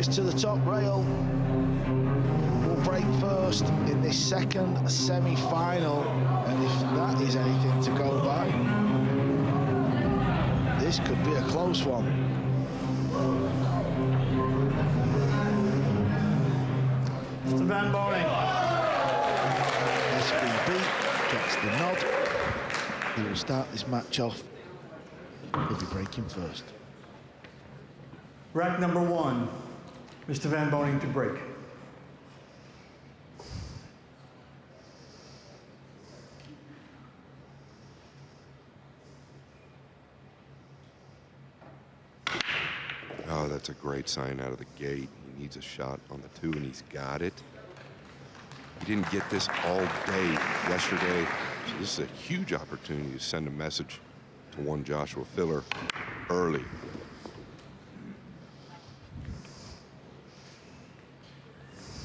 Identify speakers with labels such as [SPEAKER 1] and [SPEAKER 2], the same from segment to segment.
[SPEAKER 1] is to the top rail. Will break first in this second semi-final, and if that is anything to go by, this could be a close one.
[SPEAKER 2] Mr. Van Boening.
[SPEAKER 1] SVB gets the nod. He will start this match off. He'll be breaking first.
[SPEAKER 2] Rack number 1, Mr. Van Boening to break.
[SPEAKER 3] Oh, that's a great sign out of the gate. He needs a shot on the 2, and he's got it. He didn't get this all day yesterday. So this is a huge opportunity to send a message to one Joshua Filler early.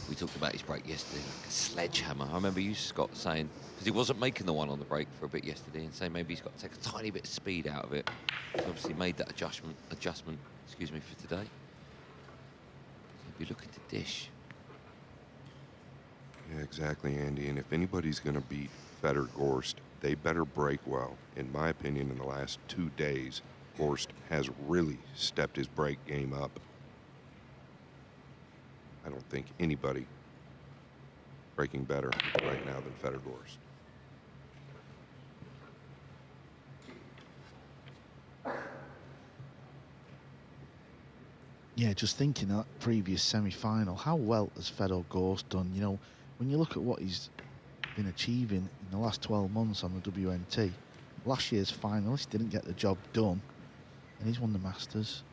[SPEAKER 4] We talked about his break yesterday, like a sledgehammer. I remember you, Scott, saying, because he wasn't making the one on the break for a bit yesterday, and saying maybe he's got to take a tiny bit of speed out of it. He's obviously made that adjustment, excuse me, for today. He'll be looking to dish.
[SPEAKER 3] Yeah, exactly, Andy. And if anybody's going to beat Federer Gorst, they better break well. In my opinion, in the last 2 days, Gorst has really stepped his break game up. I don't think anybody breaking better right now than Federer Gorst.
[SPEAKER 1] Yeah, just thinking that previous semi-final, how well has Federer Gorst done? You know, when you look at what he's been achieving in the last 12 months on the WNT, last year's finalist didn't get the job done, and he's won the Masters,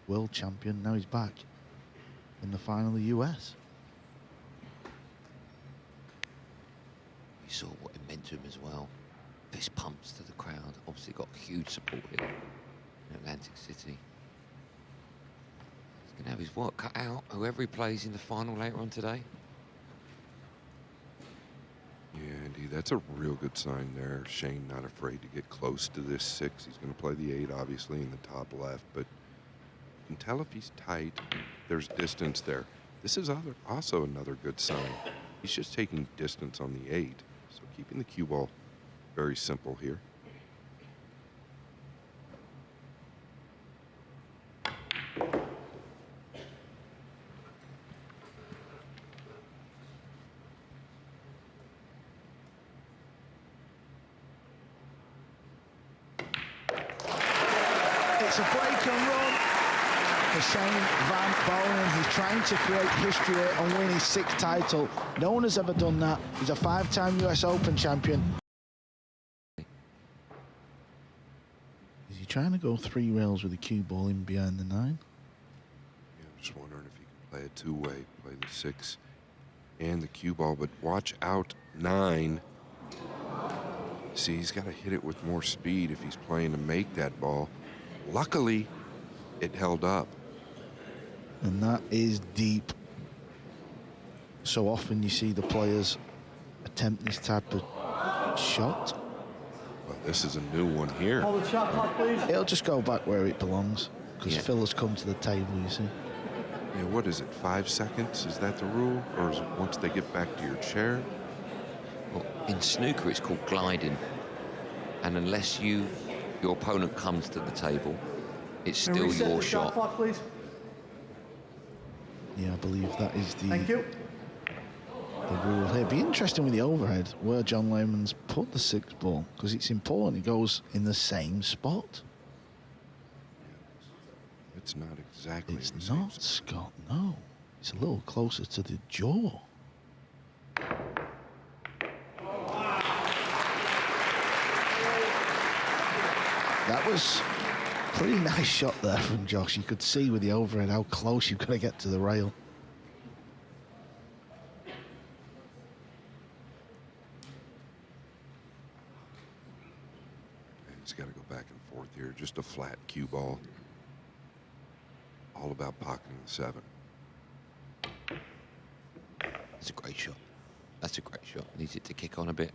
[SPEAKER 1] world champion. Now he's back in the final of the US.
[SPEAKER 4] You saw what it meant to him as well. Fist pumps to the crowd. Obviously got huge support here in Atlantic City. He's going to have his work cut out, whoever he plays in the final later on today.
[SPEAKER 3] Yeah, Andy, that's a real good sign there. Shane not afraid to get close to this 6. He's going to play the 8, obviously, in the top left, but you can tell if he's tight, there's distance there. This is also another good sign. He's just taking distance on the 8, so keeping the cue ball very simple here.
[SPEAKER 1] It's a break and run for Shane Van Boening. He's trying to create history and win his 6th title. No one has ever done that. He's a 5-time US Open champion. Is he trying to go 3 rails with the cue ball in behind the 9?
[SPEAKER 3] Yeah, I'm just wondering if he can play a 2-way, play the 6 and the cue ball, but watch out 9. See, he's got to hit it with more speed if he's playing to make that ball. Luckily, it held up.
[SPEAKER 1] And that is deep. So often you see the players attempt this type of shot.
[SPEAKER 3] Well, this is a new one here.
[SPEAKER 2] Hold the shot clock, please.
[SPEAKER 1] It'll just go back where it belongs, because Filler's come to the table, you see.
[SPEAKER 3] Yeah, what is it, 5 seconds? Is that the rule? Or is it once they get back to your chair?
[SPEAKER 4] Well, in snooker, it's called gliding. And unless your opponent comes to the table, it's still your shot.
[SPEAKER 2] Clock, please.
[SPEAKER 1] Yeah, I believe that is the
[SPEAKER 2] Thank you.
[SPEAKER 1] The rule here. Be interesting with the overhead where John Lehman's put the 6th ball, because it's important it goes in the same spot.
[SPEAKER 3] It's not exactly.
[SPEAKER 1] It's not, Scott. No, it's a little closer to the jaw. That was a pretty nice shot there from Josh. You could see with the overhead how close you've got to get to the rail.
[SPEAKER 3] He's got to go back and forth here. Just a flat cue ball. All about pocketing the 7.
[SPEAKER 4] That's a great shot. That's a great shot. Needs it to kick on a bit.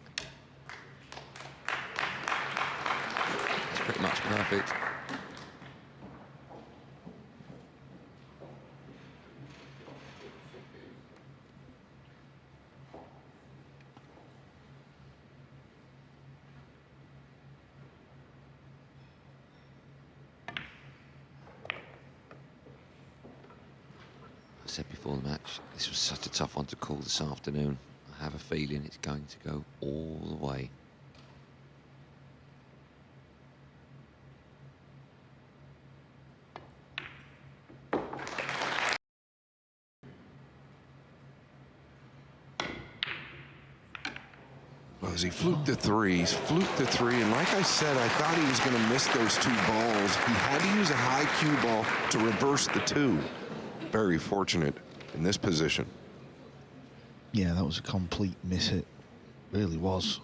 [SPEAKER 4] It's pretty much perfect. said before the match, this was such a tough one to call this afternoon. I have a feeling it's going to go all the way.
[SPEAKER 3] Well, as he fluked the threes, and like I said, I thought he was going to miss those 2 balls. He had to use a high cue ball to reverse the 2. Very fortunate in this position.
[SPEAKER 1] Yeah, that was a complete miss hit. Really was.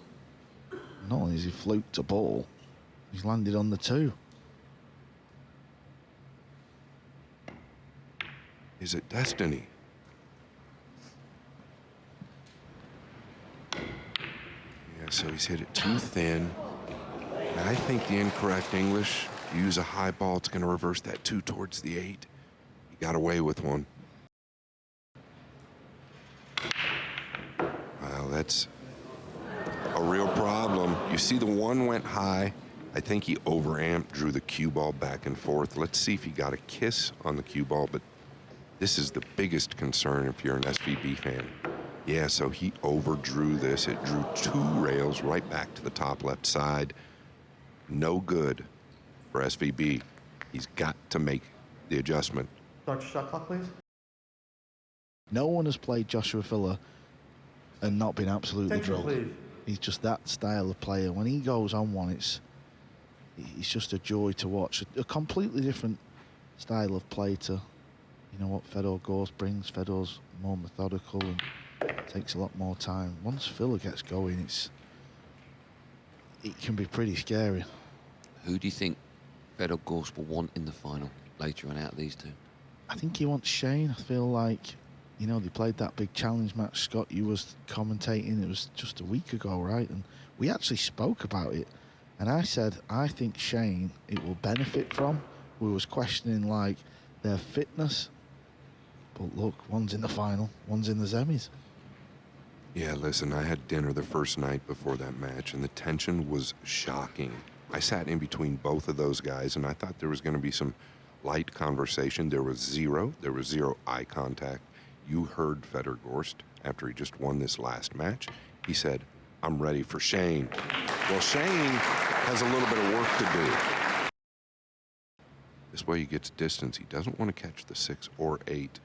[SPEAKER 1] Not only has he fluked a ball, he's landed on the 2.
[SPEAKER 3] Is it destiny? Yeah, so he's hit it too thin. And I think the incorrect English, use a high ball, it's going to reverse that 2 towards the 8. He got away with one. Wow, that's a real problem. You see the 1 went high. I think he overamped, drew the cue ball back and forth. Let's see if he got a kiss on the cue ball, but this is the biggest concern if you're an SVB fan. Yeah, so he overdrew this. It drew 2 rails right back to the top left side. No good for SVB. He's got to make the adjustment.
[SPEAKER 2] Dr. Shot clock, please.
[SPEAKER 1] No one has played Joshua Filler and not been absolutely
[SPEAKER 2] Attention,
[SPEAKER 1] drilled.
[SPEAKER 2] please.
[SPEAKER 1] He's just that style of player. When he goes on one, it's just a joy to watch. A completely different style of play to, you know, what Fedor Gorst brings. Fedor's more methodical and takes a lot more time. Once Filler gets going, it can be pretty scary.
[SPEAKER 4] Who do you think Fedor Gorst will want in the final later on out of these 2?
[SPEAKER 1] I think he wants Shane. I feel like, you know, they played that big challenge match. Scott, you was commentating. It was just a week ago, right? And we actually spoke about it. And I said, I think Shane, it will benefit from. We was questioning, like, their fitness. But look, one's in the final, one's in the semis.
[SPEAKER 3] Yeah, listen, I had dinner the first night before that match, and the tension was shocking. I sat in between both of those guys, and I thought there was going to be some light conversation. There was zero eye contact. You heard Fedor Gorst after he just won this last match. He said, I'm ready for Shane. Well, Shane has a little bit of work to do. This way he gets distance. He doesn't want to catch the 6 or 8.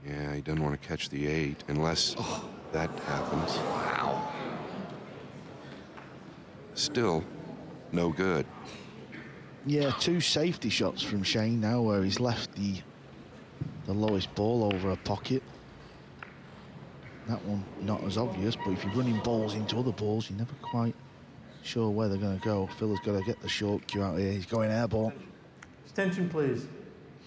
[SPEAKER 3] Yeah, he doesn't want to catch the 8 unless that happens.
[SPEAKER 4] Wow.
[SPEAKER 3] Still, no good.
[SPEAKER 1] Yeah, 2 safety shots from Shane now where he's left the lowest ball over a pocket. That one not as obvious, but if you're running balls into other balls, you're never quite sure where they're going to go. Filler's got to get the short cue out here. He's going airball.
[SPEAKER 2] Attention, please.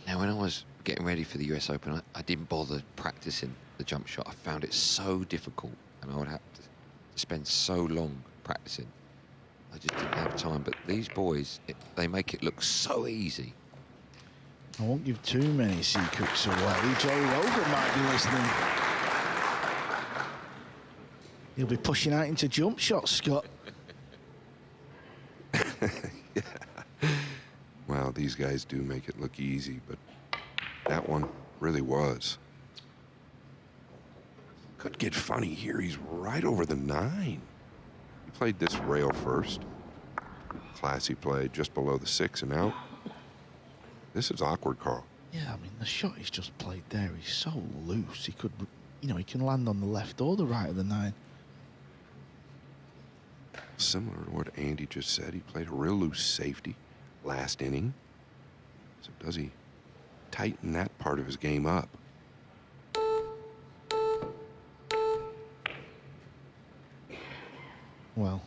[SPEAKER 4] Now, when I was getting ready for the US Open, I didn't bother practicing the jump shot. I found it so difficult, and I would have to spend so long practicing. I just didn't have time. But these boys, they make it look so easy.
[SPEAKER 1] I won't give too many secrets away. Joe Rogan might be listening. He'll be pushing out into jump shots, Scott.
[SPEAKER 3] Yeah. Well, these guys do make it look easy, but that one really was. Could get funny here. He's right over the 9. He played this rail first. Classy play just below the 6 and out. This is awkward, Carl.
[SPEAKER 1] Yeah, I mean, the shot he's just played there, he's so loose. He could, you know, he can land on the left or the right of the 9.
[SPEAKER 3] Similar to what Andy just said, he played a real loose safety last inning. So does he tighten that part of his game up?
[SPEAKER 1] Well,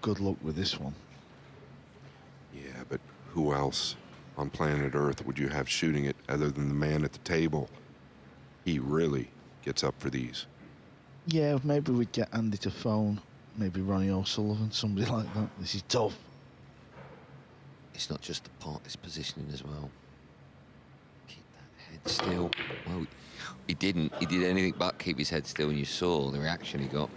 [SPEAKER 1] good luck with this one.
[SPEAKER 3] Yeah, but who else on planet Earth would you have shooting it other than the man at the table? He really gets up for these.
[SPEAKER 1] Yeah, maybe we'd get Andy to phone. Maybe Ronnie O'Sullivan, somebody like that. This is tough.
[SPEAKER 4] It's not just the part, it's positioning as well. Keep that head still. Well, he didn't. He did anything but keep his head still, and you saw the reaction he got.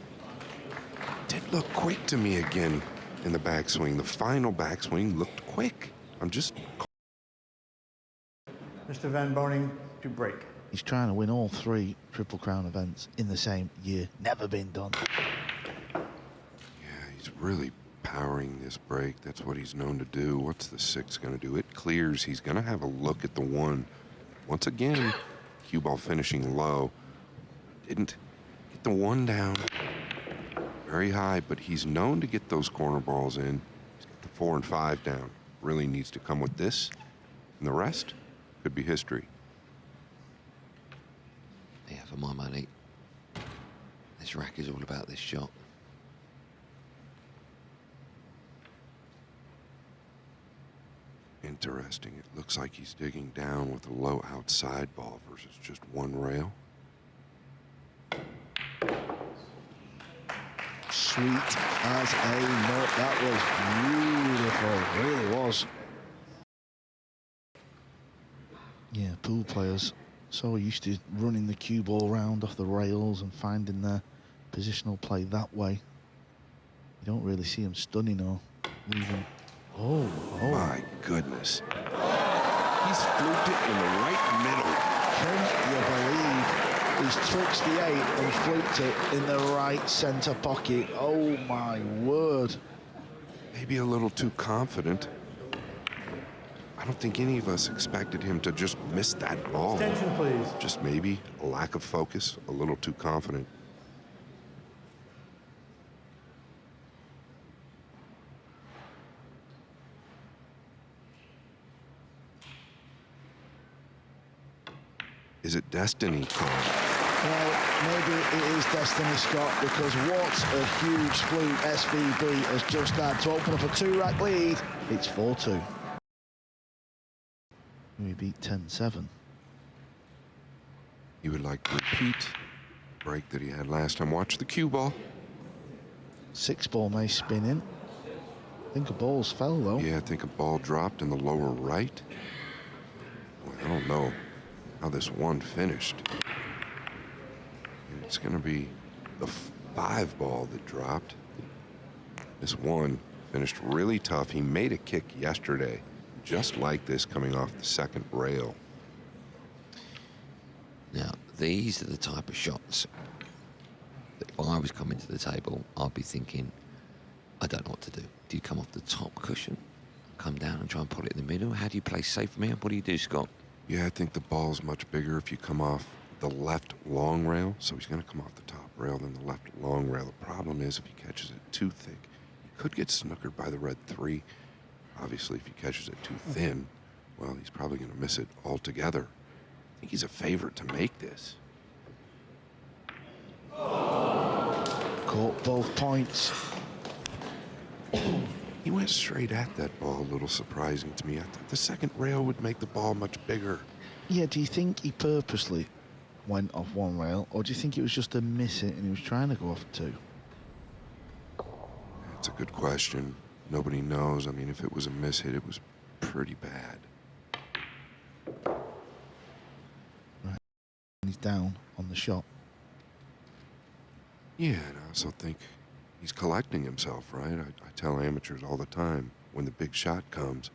[SPEAKER 3] Did look quick to me again in the backswing. The final backswing looked quick. I'm just...
[SPEAKER 2] Mr. Van Boening, to break.
[SPEAKER 1] He's trying to win all 3 Triple Crown events in the same year. Never been done.
[SPEAKER 3] Yeah, he's really powering this break. That's what he's known to do. What's the 6 going to do? It clears. He's going to have a look at the 1. Once again, cue ball finishing low. Didn't get the 1 down very high, but he's known to get those corner balls in. He's got the 4 and 5 down. Really needs to come with this, and the rest could be history.
[SPEAKER 4] Yeah, for my money, this rack is all about this shot.
[SPEAKER 3] Interesting. It looks like he's digging down with a low outside ball versus just 1 rail.
[SPEAKER 1] Sweet as a nut. That was beautiful. It really was. Yeah, pool players so used to running the cue ball round off the rails and finding their positional play that way. You don't really see them stunning or leaving. Oh.
[SPEAKER 3] My goodness. He's fluked it in the right middle.
[SPEAKER 1] Can you believe he's twitched the 8 and fluked it in the right centre pocket? Oh my word.
[SPEAKER 3] Maybe a little too confident. I don't think any of us expected him to just miss that ball.
[SPEAKER 2] Attention, please.
[SPEAKER 3] Just maybe a lack of focus, a little too confident. Is it destiny, Carl?
[SPEAKER 1] Well, maybe it is destiny, Scott, because what a huge fluke SVB has just had to open up a 2-rack lead. It's 4-2. We beat 10-7.
[SPEAKER 3] He would like to repeat the break that he had last time. Watch the cue ball.
[SPEAKER 1] 6-ball may spin in. I think a ball's fell, though.
[SPEAKER 3] Yeah, I think a ball dropped in the lower right. Boy, I don't know how this 1 finished. And it's going to be the 5-ball that dropped. This 1 finished really tough. He made a kick yesterday, just like this, coming off the 2nd rail.
[SPEAKER 4] Now, these are the type of shots that if I was coming to the table, I'd be thinking, I don't know what to do. Do you come off the top cushion, come down and try and put it in the middle? How do you play safe from here? What do you do, Scott?
[SPEAKER 3] Yeah, I think the ball's much bigger if you come off the left long rail. So he's going to come off the top rail than the left long rail. The problem is if he catches it too thick, he could get snookered by the red 3. Obviously, if he catches it too thin, well, he's probably going to miss it altogether. I think he's a favorite to make this.
[SPEAKER 1] Caught both points.
[SPEAKER 3] He went straight at that ball, a little surprising to me. I thought the 2nd rail would make the ball much bigger.
[SPEAKER 1] Yeah, do you think he purposely went off 1 rail, or do you think it was just a miss it and he was trying to go off 2?
[SPEAKER 3] That's a good question. Nobody knows. I mean, if it was a miss hit, it was pretty bad.
[SPEAKER 1] Right. He's down on the shot.
[SPEAKER 3] Yeah, and I also think he's collecting himself, right? I tell amateurs all the time, when the big shot comes,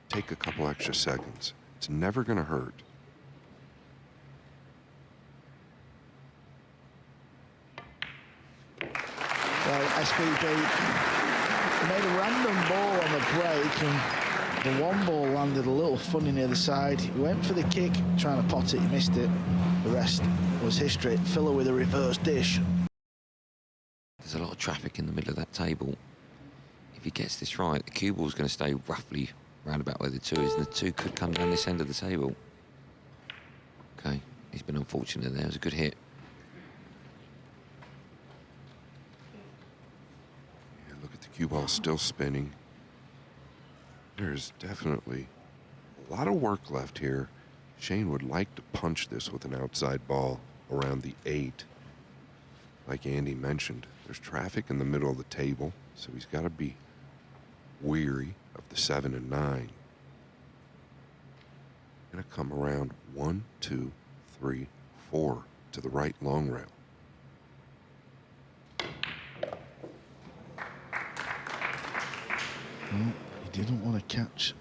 [SPEAKER 3] take a couple extra seconds. It's never going to hurt.
[SPEAKER 1] Well, SVB made a random ball on the break, and the 1 ball landed a little funny near the side. He went for the kick, trying to pot it, he missed it. The rest was history. Filler with a reverse dish.
[SPEAKER 4] There's a lot of traffic in the middle of that table. If he gets this right, the cue ball's going to stay roughly round about where the 2 is, and the 2 could come down this end of the table. Okay, he's been unfortunate there. It was a good hit.
[SPEAKER 3] Yeah, look at the cue ball still spinning. There's definitely a lot of work left here. Shane would like to punch this with an outside ball around the 8. Like Andy mentioned, there's traffic in the middle of the table, so he's got to be weary of the 7 and 9. Gonna come around 1, 2, 3, 4 to the right long rail.
[SPEAKER 1] He didn't want to catch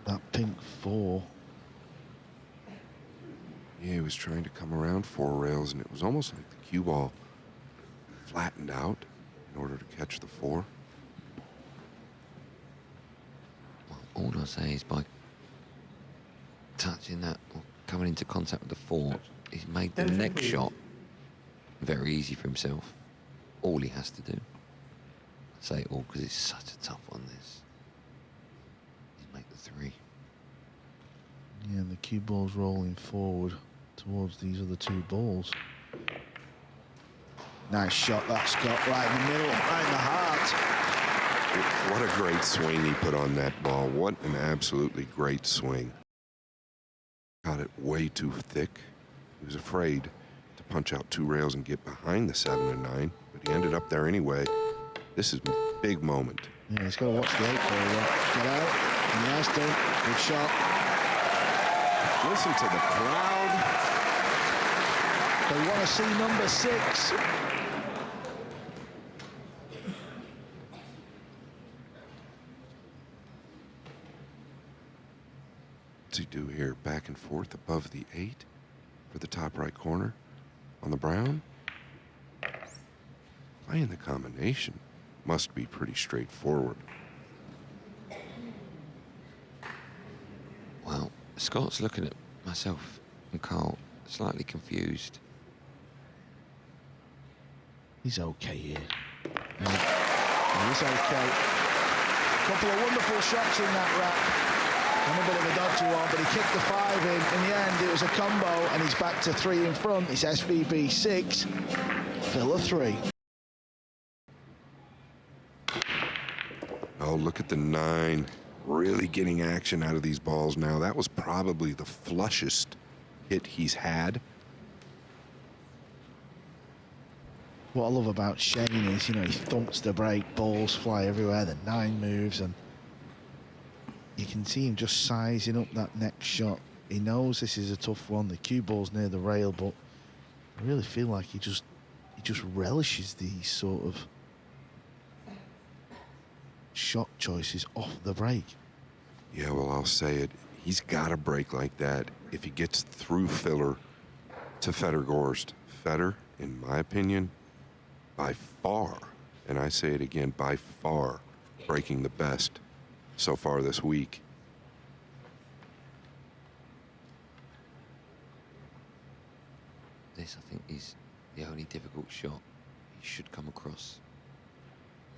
[SPEAKER 1] that pink 4.
[SPEAKER 3] Yeah, he was trying to come around 4 rails, and it was almost like the cue ball flattened out in order to catch the 4.
[SPEAKER 4] Well, all I'll say is by touching that or coming into contact with the 4, he's made the
[SPEAKER 2] Attention,
[SPEAKER 4] next
[SPEAKER 2] please.
[SPEAKER 4] shot very easy for himself. All he has to do. I say all because it's such a tough one, this. Is make the 3.
[SPEAKER 1] Yeah, and the cue ball's rolling forward towards these other 2 balls. Nice shot that, Scott, right in the middle, right in the heart.
[SPEAKER 3] What a great swing he put on that ball. What an absolutely great swing. Got it way too thick. He was afraid to punch out 2 rails and get behind the 7 and 9, but he ended up there anyway. This is a big moment.
[SPEAKER 1] Yeah, he's got to watch the 8 ball. Get out, and he has done. Good shot.
[SPEAKER 3] Listen to the crowd.
[SPEAKER 1] They want to see number 6.
[SPEAKER 3] What's he do here? Back and forth above the 8 for the top right corner on the brown. Playing the combination must be pretty straightforward.
[SPEAKER 4] Well, Scott's looking at myself and Carl slightly confused.
[SPEAKER 1] He's okay here. He's okay. Couple of wonderful shots in that rack. And a bit of a dodgy one, but he kicked the 5 in. In the end, it was a combo, and he's back to 3 in front. It's SVB 6, Filler 3.
[SPEAKER 3] Oh, look at the 9. Really getting action out of these balls now. That was probably the flushest hit he's had.
[SPEAKER 1] What I love about Shane is, you know, he thumps the break, balls fly everywhere, the 9 moves, and you can see him just sizing up that next shot. He knows this is a tough one. The cue ball's near the rail, but I really feel like he just relishes these sort of shot choices off the break.
[SPEAKER 3] Yeah, well, I'll say it. He's got a break like that if he gets through Filler to Fedor-Gorst. Fedor, in my opinion, by far, and I say it again, by far, breaking the best so far this week.
[SPEAKER 4] This, I think, is the only difficult shot he should come across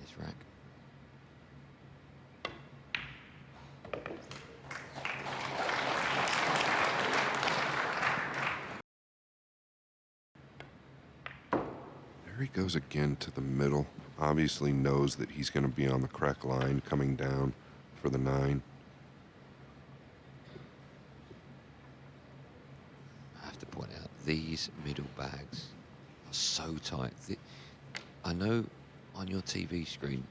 [SPEAKER 4] this rack.
[SPEAKER 3] There he goes again to the middle. Obviously knows that he's going to be on the crack line coming down for the 9.
[SPEAKER 4] I have to point out, these middle bags are so tight. I know on your TV screen,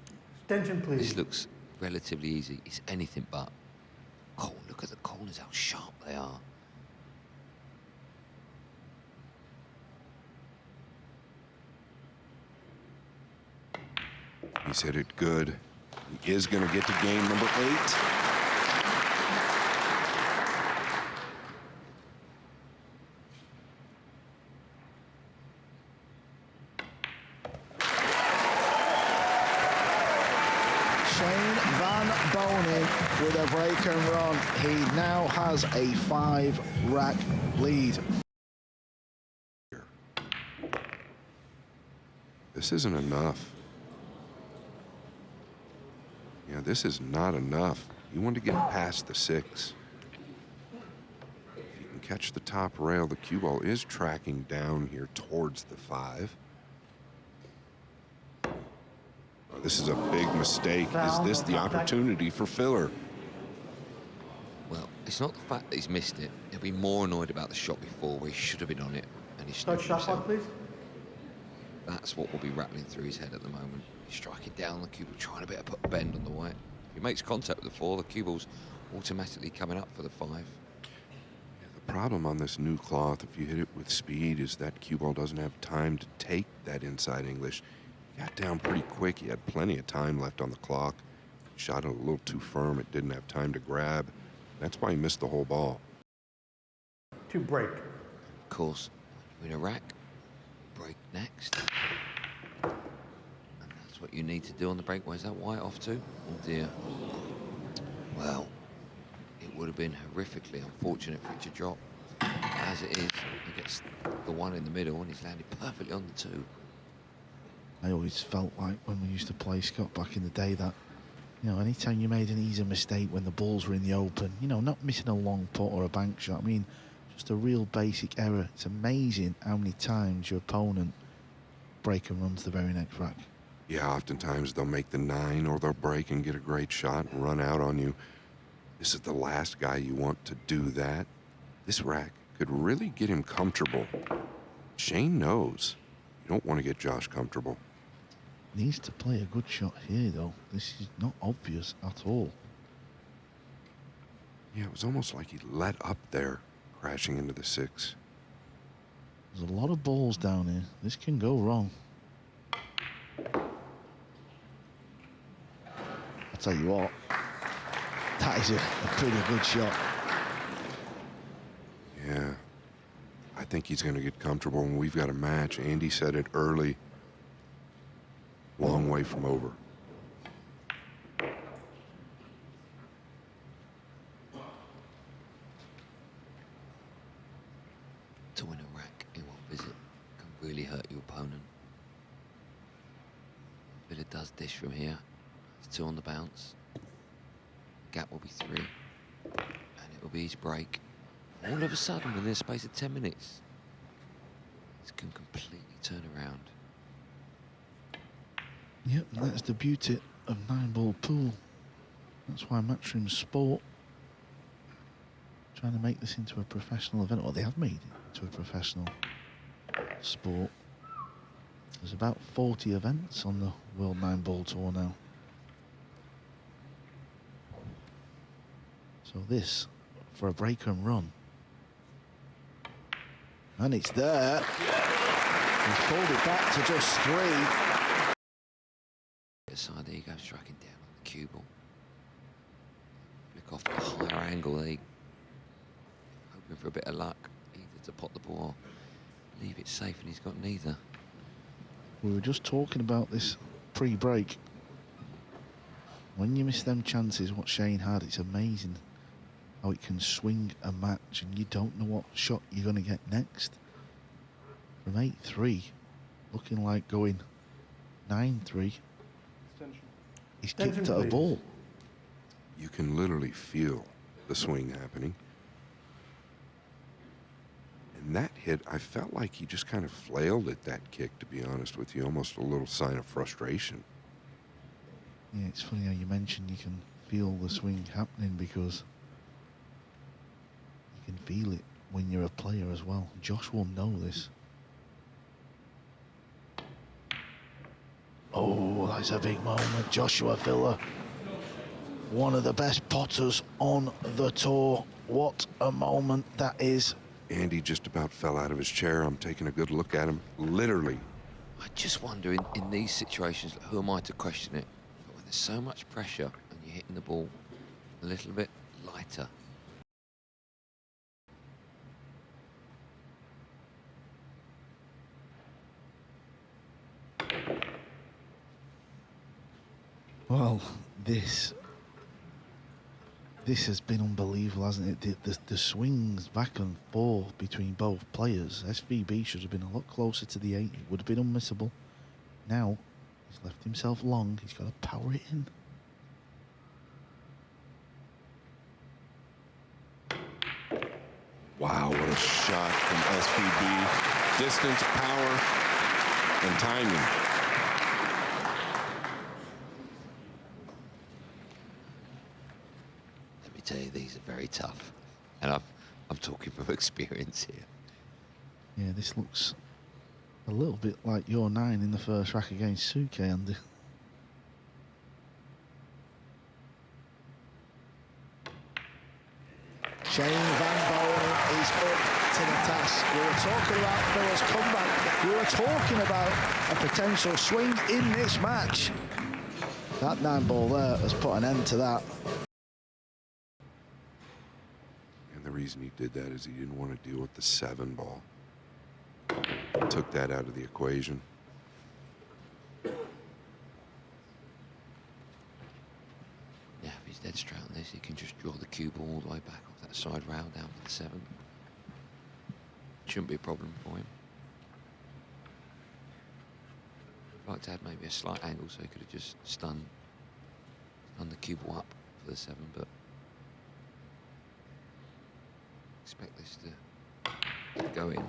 [SPEAKER 2] Attention, please.
[SPEAKER 4] this looks relatively easy. It's anything but. Oh, look at the corners, how sharp they are.
[SPEAKER 3] He's hit it good. He is going to get to game number 8.
[SPEAKER 1] Shane Van Boening with a break and run. He now has a 5-rack lead.
[SPEAKER 3] This isn't enough. Yeah, this is not enough. You want to get past the 6. If you can catch the top rail, the cue ball is tracking down here towards the 5. Oh, this is a big mistake. Is this the opportunity for Filler?
[SPEAKER 4] Well, it's not the fact that he's missed it. He'll be more annoyed about the shot before where he should have been on it and he
[SPEAKER 2] Start
[SPEAKER 4] snooped
[SPEAKER 2] shot
[SPEAKER 4] himself.
[SPEAKER 2] clock, please.
[SPEAKER 4] That's what will be rattling through his head at the moment. He's striking down the cue ball, trying to put a bend on the white. If he makes contact with the 4, the cue ball's automatically coming up for the 5.
[SPEAKER 3] Yeah, the problem on this new cloth, if you hit it with speed, is that cue ball doesn't have time to take that inside English. He got down pretty quick. He had plenty of time left on the clock. Shot it a little too firm. It didn't have time to grab. That's why he missed the whole ball.
[SPEAKER 2] To break.
[SPEAKER 4] course, when you're in a rack, break next. And that's what you need to do on the break. Where's that white off to? Oh dear. Well, it would have been horrifically unfortunate for it to drop. As it is, he gets the one in the middle and he's landed perfectly on the two.
[SPEAKER 1] I always felt like when we used to play, Scott, back in the day, that, you know, anytime you made an easy mistake when the balls were in the open, you know, not missing a long putt or a bank shot, I mean, just a real basic error. It's amazing how many times your opponent break and run to the very next rack.
[SPEAKER 3] Yeah, oftentimes they'll make the 9 or they'll break and get a great shot and run out on you. This is the last guy you want to do that. This rack could really get him comfortable. Shane knows you don't want to get Josh comfortable.
[SPEAKER 1] Needs to play a good shot here, though. This is not obvious at all.
[SPEAKER 3] Yeah, it was almost like he let up there, crashing into the 6.
[SPEAKER 1] There's a lot of balls down here. This can go wrong. I'll tell you what, that is a pretty good shot.
[SPEAKER 3] Yeah, I think he's going to get comfortable when we've got a match. Andy said it early. Long way from over.
[SPEAKER 4] To win a rack in one visit can really hurt your opponent. Filler does dish from here. It's 2 on the bounce. Gap will be 3. And it will be his break. All of a sudden, within a space of 10 minutes, this can completely turn around.
[SPEAKER 1] Yep, that's the beauty of 9-ball pool. That's why Matchroom Sport trying to make this into a professional event. Well, they have made it into a professional sport. There's about 40 events on the World 9-ball tour now. So this, for a break and run. And it's there. He's pulled it back to just 3.
[SPEAKER 4] Side, there you go, striking down on the cue ball. Flick off the higher angle, there. Hoping for a bit of luck, either to pot the ball or leave it safe, and he's got neither.
[SPEAKER 1] We were just talking about this pre-break. When you miss them chances, what Shane had, it's amazing how it can swing a match and you don't know what shot you're going to get next. From 8-3, looking like going 9-3. He's kicked at a ball.
[SPEAKER 3] You can literally feel the swing happening. And that hit, I felt like he just kind of flailed at that kick, to be honest with you, almost a little sign of frustration.
[SPEAKER 1] Yeah, it's funny how you mentioned you can feel the swing happening, because you can feel it when you're a player as well. Josh will know this. Oh, that's a big moment. Joshua Filler, one of the best potters on the tour. What a moment that is.
[SPEAKER 3] Andy just about fell out of his chair. I'm taking a good look at him, literally.
[SPEAKER 4] I just wonder, in these situations, who am I to question it? But when there's so much pressure and you're hitting the ball a little bit lighter.
[SPEAKER 1] Well, this has been unbelievable, hasn't it? The swings back and forth between both players. SVB should have been a lot closer to the 8. It would have been unmissable. Now, he's left himself long. He's got to power it in.
[SPEAKER 5] Wow, what a shot from SVB. Distance, power, and timing.
[SPEAKER 4] Let me tell you, these are very tough. And I'm talking from experience here.
[SPEAKER 1] Yeah, this looks a little bit like your 9 in the first rack against Suke, Andy. Shane Van Boening is up to the task. We were talking about Filler's comeback. We were talking about a potential swing in this match. That 9-ball there has put an end to that.
[SPEAKER 3] And the reason he did that is he didn't want to deal with the 7-ball. Took that out of the equation.
[SPEAKER 4] Yeah, if he's dead straight on this, he can just draw the cue ball all the way back off that side rail down to the 7. Shouldn't be a problem for him. I'd like to add maybe a slight angle so he could have just stunned the cue ball up for the 7, but expect this to go in.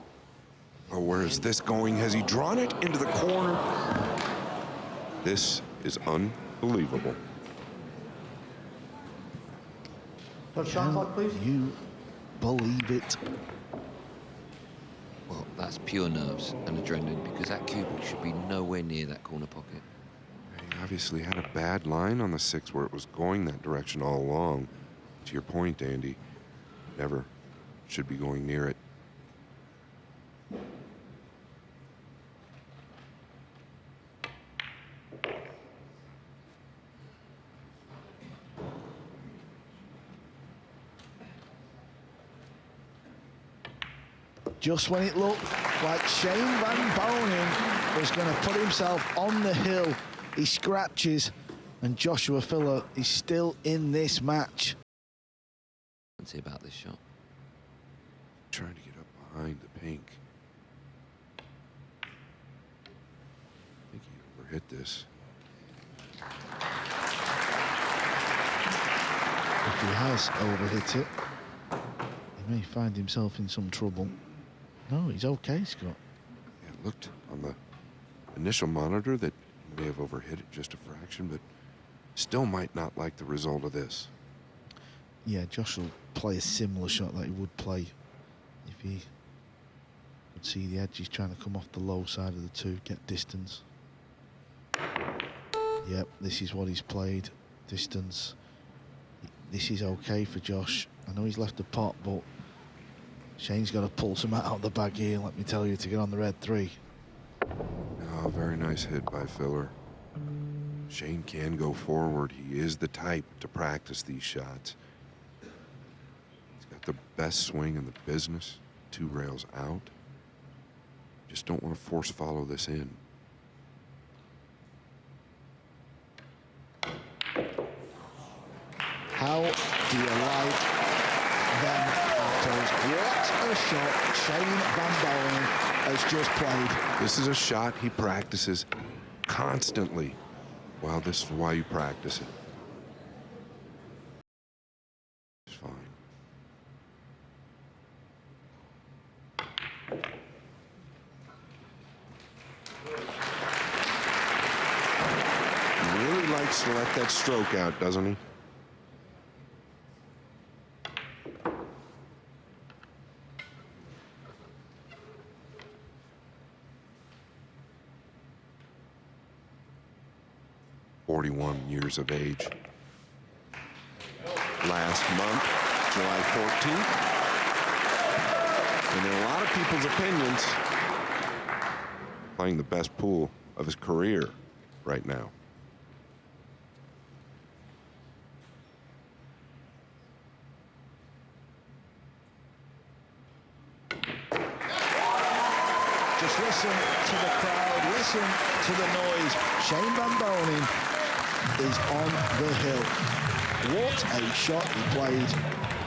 [SPEAKER 3] Oh, where is this going? Has he drawn it into the corner? This is unbelievable.
[SPEAKER 2] Touch shot clock, please.
[SPEAKER 1] You believe it?
[SPEAKER 4] Well, that's pure nerves and adrenaline, because that cue ball should be nowhere near that corner pocket.
[SPEAKER 3] He obviously had a bad line on the 6 where it was going that direction all along. To your point, Andy, never should be going near it.
[SPEAKER 1] Just when it looked like Shane Van Boening was going to put himself on the hill, he scratches, and Joshua Filler is still in this match.
[SPEAKER 4] Let's see about this shot.
[SPEAKER 3] Trying to get up behind the pink. I think he overhit this.
[SPEAKER 1] If he has overhit it, he may find himself in some trouble. No, he's okay, Scott.
[SPEAKER 3] Yeah, it looked on the initial monitor that he may have overhit it just a fraction, but still might not like the result of this.
[SPEAKER 1] Yeah, Josh will play a similar shot that he would play if he would see the edge. He's trying to come off the low side of the 2, get distance. Yep, this is what he's played. Distance. This is okay for Josh. I know he's left the pot, but Shane's got to pull some out of the bag here, let me tell you, to get on the red 3.
[SPEAKER 3] Oh, very nice hit by Filler. Shane can go forward. He is the type to practice these shots. He's got the best swing in the business. 2 rails out. Just don't want to force follow this in.
[SPEAKER 1] How do you like them apples? What a shot Shane Van Boening has just played.
[SPEAKER 3] This is a shot he practices constantly. Well, this is why you practice it. It's fine. He really likes to let that stroke out, doesn't he? Years of age. Last month, July 14th. And in a lot of people's opinions, playing the best pool of his career right now.
[SPEAKER 1] Just listen to the crowd, listen to the noise. Shane Van Boening is on the hill. What a shot he played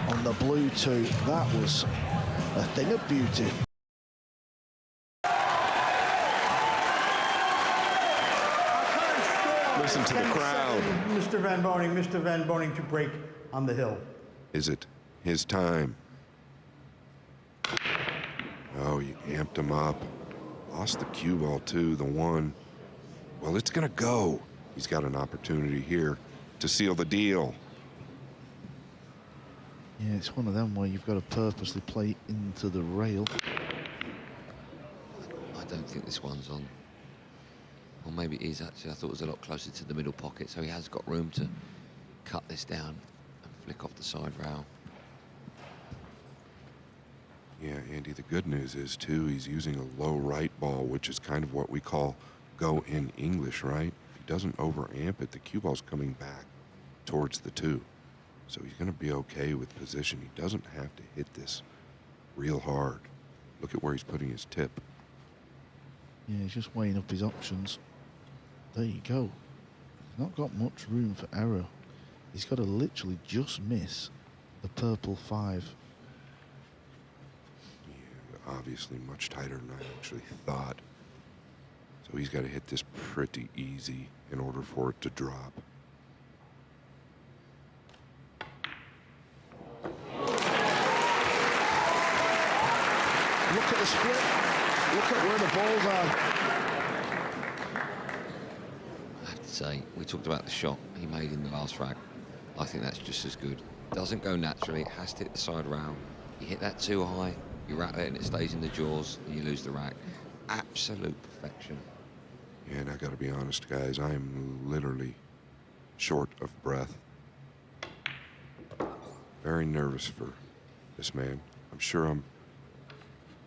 [SPEAKER 1] on the blue 2. That was a thing of beauty.
[SPEAKER 5] Listen to the crowd.
[SPEAKER 2] Mr. Van Boening to break on the hill.
[SPEAKER 3] Is it his time? Oh, you amped him up. Lost the cue ball too, the 1. Well, it's gonna go. He's got an opportunity here to seal the deal.
[SPEAKER 1] Yeah, it's one of them where you've got to purposely play into the rail.
[SPEAKER 4] I don't think this one's on. Or maybe it is actually. I thought it was a lot closer to the middle pocket, so he has got room to cut this down and flick off the side rail.
[SPEAKER 3] Yeah, Andy, the good news is, too, he's using a low right ball, which is kind of what we call go in English, right? If he doesn't over-amp it, the cue ball's coming back towards the 2. So he's going to be okay with position. He doesn't have to hit this real hard. Look at where he's putting his tip.
[SPEAKER 1] Yeah, he's just weighing up his options. There you go. He's not got much room for error. He's got to literally just miss the purple 5.
[SPEAKER 3] Yeah, obviously much tighter than I actually thought. So he's got to hit this pretty easy in order for it to drop.
[SPEAKER 1] Look at the split. Look at where the balls are.
[SPEAKER 4] I have to say, we talked about the shot he made in the last rack. I think that's just as good. Doesn't go naturally. It has to hit the side round. You hit that too high, you rattle it and it stays in the jaws, and you lose the rack. Absolute perfection.
[SPEAKER 3] Yeah, and I got to be honest, guys, I am literally short of breath. Very nervous for this man. I'm sure I'm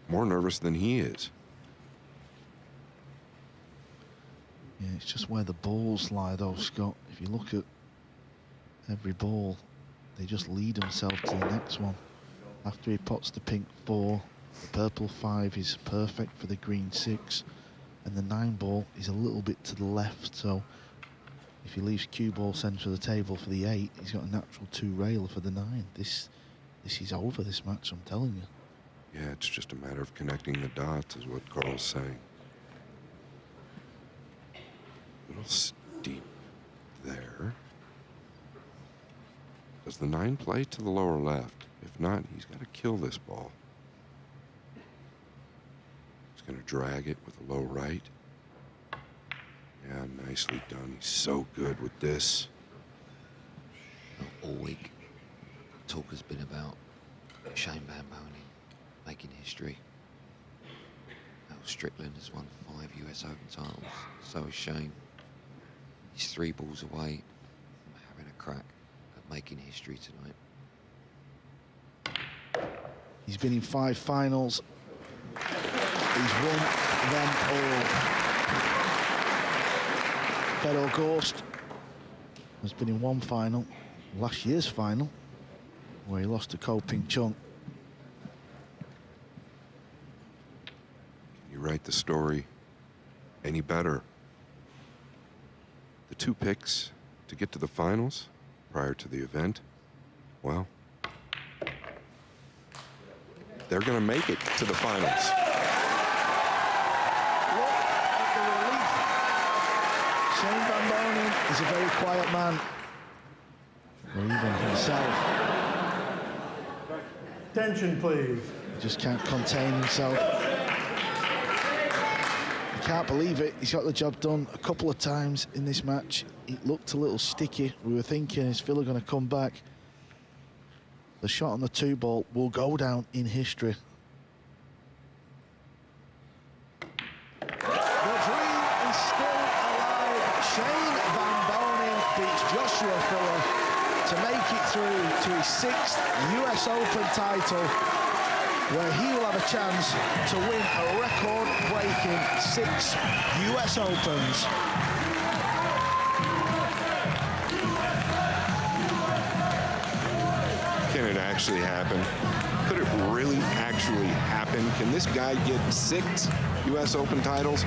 [SPEAKER 3] more nervous than he is.
[SPEAKER 1] Yeah, it's just where the balls lie, though, Scott. If you look at every ball, they just lead themselves to the next one. After he pots the pink 4, the purple 5 is perfect for the green 6, and the 9 ball is a little bit to the left. So if he leaves cue ball centre of the table for the 8, he's got a natural 2 railer for the 9. This is over, this match, I'm telling you.
[SPEAKER 3] Yeah, it's just a matter of connecting the dots, is what Carl's saying. A little steep there. Does the 9 play to the lower left? If not, he's got to kill this ball. He's going to drag it with a low right. Yeah, nicely done. He's so good with this.
[SPEAKER 4] All week, talk has been about Shane Van Boening making history. Al Strickland has won 5 US Open titles. So has Shane. He's 3 balls away from having a crack at making history tonight.
[SPEAKER 1] He's been in 5 finals. He's won them all. Fedor Gorst has been in 1 final, last year's final, where he lost to Ko Ping Chung.
[SPEAKER 3] Can you write the story any better? The 2 picks to get to the finals prior to the event, well, they're going to make it to the finals.
[SPEAKER 1] Look at the relief. Shane Van Boening is a very quiet man. Or even himself.
[SPEAKER 2] Attention, please.
[SPEAKER 1] He just can't contain himself. He can't believe it. He's got the job done a couple of times in this match. It looked a little sticky. We were thinking, is Filler going to come back? The shot on the 2 ball will go down in history. The dream is still alive. Shane Van Boening beats Joshua Filler to make it through to his 6th US Open title, where he will have a chance to win a record-breaking 6 US Opens.
[SPEAKER 3] Can it actually happen? Could it really actually happen? Can this guy get 6 US Open titles?